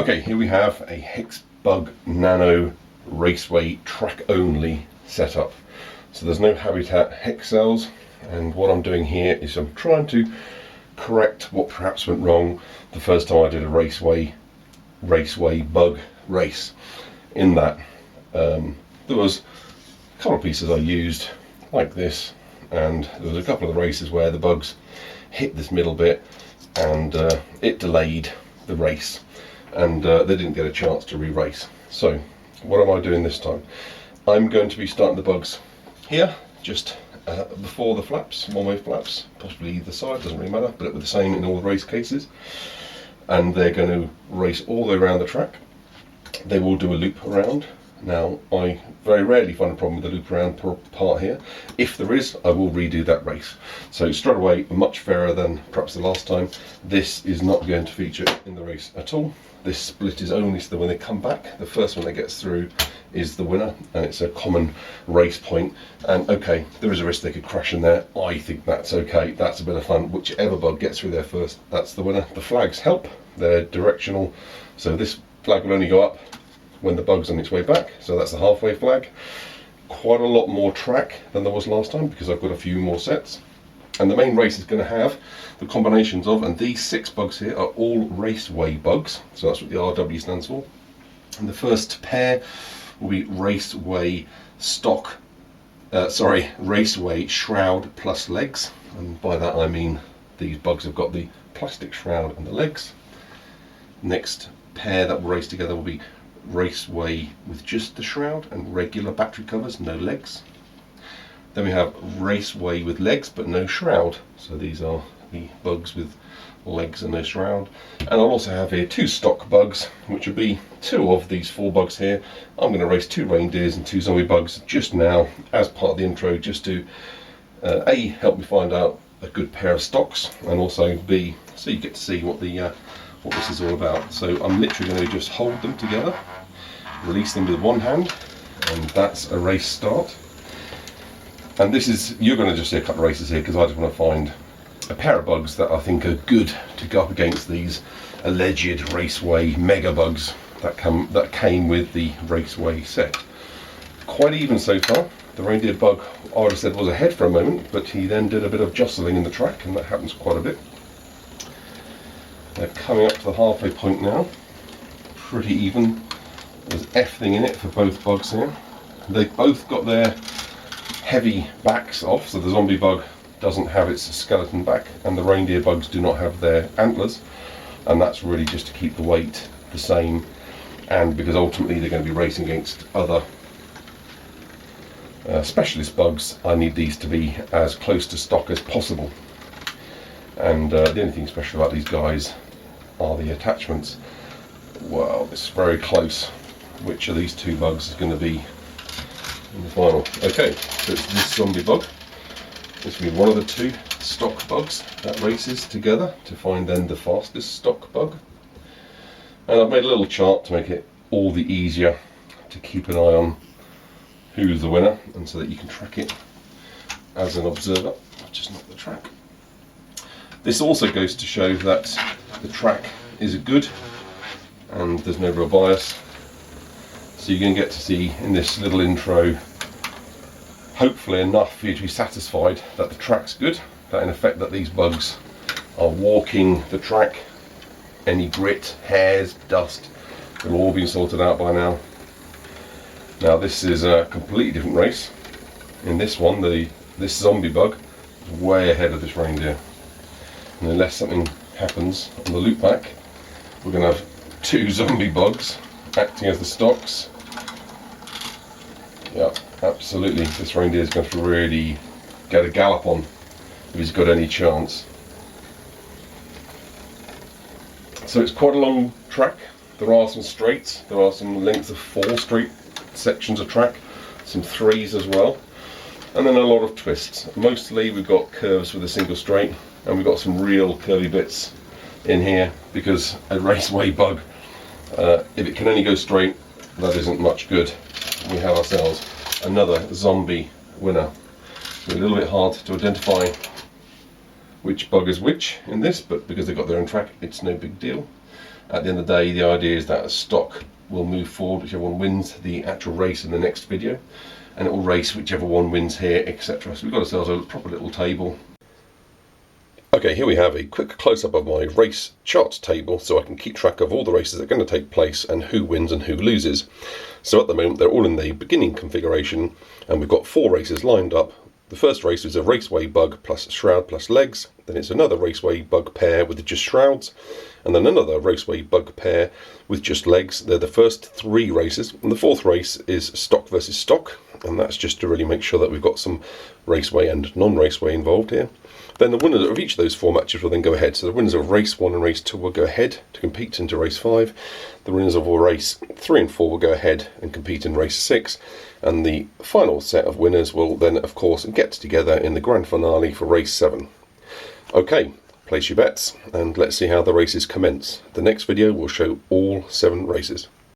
Okay, here we have a HexBug Nano RaceWay track only setup. So there's no habitat hex cells, and what I'm doing here is I'm trying to correct what perhaps went wrong the first time I did a RaceWay bug race. In that there was a couple of pieces I used like this, and there was a couple of the races where the bugs hit this middle bit and it delayed the race, and they didn't get a chance to re-race. So what am I doing this time? I'm going to be starting the bugs here, just before the flaps, one-way flaps, possibly either side, doesn't really matter, but it'll be the same in all the race cases. And they're going to race all the way around the track. They will do a loop around. Now, I very rarely find a problem with the loop around part here. If there is, I will redo that race. So straight away, much fairer than perhaps the last time. This is not going to feature in the race at all. This split is only so that when they come back, the first one that gets through is the winner, and it's a common race point. And okay, there is a risk they could crash in there. I think that's okay. That's a bit of fun. Whichever bug gets through there first, that's the winner. The flags help. They're directional. So this flag will only go up when the bug's on its way back, so that's the halfway flag. Quite a lot more track than there was last time because I've got a few more sets, and the main race is going to have the combinations of, and these 6 bugs here are all RaceWay bugs, so that's what the RW stands for. And the first pair will be RaceWay RaceWay shroud plus legs, and by that I mean these bugs have got the plastic shroud and the legs. Next pair that will race together will be RaceWay with just the shroud and regular battery covers, no legs. Then we have RaceWay with legs but no shroud, so these are the bugs with legs and no shroud. And I'll also have here 2 stock bugs, which will be 2 of these 4 bugs here. I'm going to race 2 reindeers and 2 zombie bugs just now as part of the intro, just to A, help me find out a good pair of stocks, and also B, so you get to see what this is all about. So I'm literally going to just hold them together, release them with one hand, and that's a race start. And this is, you're going to just see a couple of races here because I just want to find a pair of bugs that I think are good to go up against these alleged RaceWay mega bugs that came with the RaceWay set. Quite even so far. The reindeer bug, I would have said, was ahead for a moment, but he then did a bit of jostling in the track, and that happens quite a bit. They're coming up to the halfway point now. Pretty even. There's everything in it for both bugs here. They've both got their heavy backs off, so the zombie bug doesn't have its skeleton back, and the reindeer bugs do not have their antlers, and that's really just to keep the weight the same, and because ultimately they're going to be racing against other specialist bugs, I need these to be as close to stock as possible. And the only thing special about these guys are the attachments. Well, it's very close which of these 2 bugs is going to be in the final. Okay, so it's this zombie bug. This will be one of the 2 stock bugs that races together to find then the fastest stock bug. And I've made a little chart to make it all the easier to keep an eye on who's the winner, and so that you can track it as an observer, which is not the track. This also goes to show that the track is good and there's no real bias. So you're going to get to see in this little intro, hopefully enough for you to be satisfied that the track's good, that in effect that these bugs are walking the track. Any grit, hairs, dust, will all be sorted out by now. Now this is a completely different race. In this one, this zombie bug is way ahead of this reindeer. And unless something happens on the loop back, we're going to have 2 zombie bugs acting as the stocks. Yeah, absolutely. This reindeer is going to really get a gallop on if he's got any chance. So it's quite a long track. There are some straights. There are some lengths of 4 straight sections of track, some 3s as well, and then a lot of twists. Mostly we've got curves with a single straight, and we've got some real curvy bits in here because a RaceWay bug, if it can only go straight, that isn't much good. We have ourselves another zombie winner. It's a little bit hard to identify which bug is which in this, but because they've got their own track, it's no big deal. At the end of the day, the idea is that a stock will move forward, whichever one wins the actual race in the next video, and it will race whichever one wins here, etc. So we've got ourselves a proper little table. Okay, here we have a quick close-up of my race chart table, so I can keep track of all the races that are going to take place and who wins and who loses. So at the moment they're all in the beginning configuration, and we've got 4 races lined up. The first race is a RaceWay bug plus shroud plus legs, then it's another RaceWay bug pair with just shrouds, and then another RaceWay bug pair with just legs. They're the first 3 races, and the 4th race is stock versus stock, and that's just to really make sure that we've got some RaceWay and non-RaceWay involved here. Then the winners of each of those 4 matches will then go ahead. So the winners of race 1 and race 2 will go ahead to compete into race 5. The winners of race 3 and 4 will go ahead and compete in race 6. And the final set of winners will then, of course, get together in the grand finale for race 7. Okay, place your bets and let's see how the races commence. The next video will show all 7 races.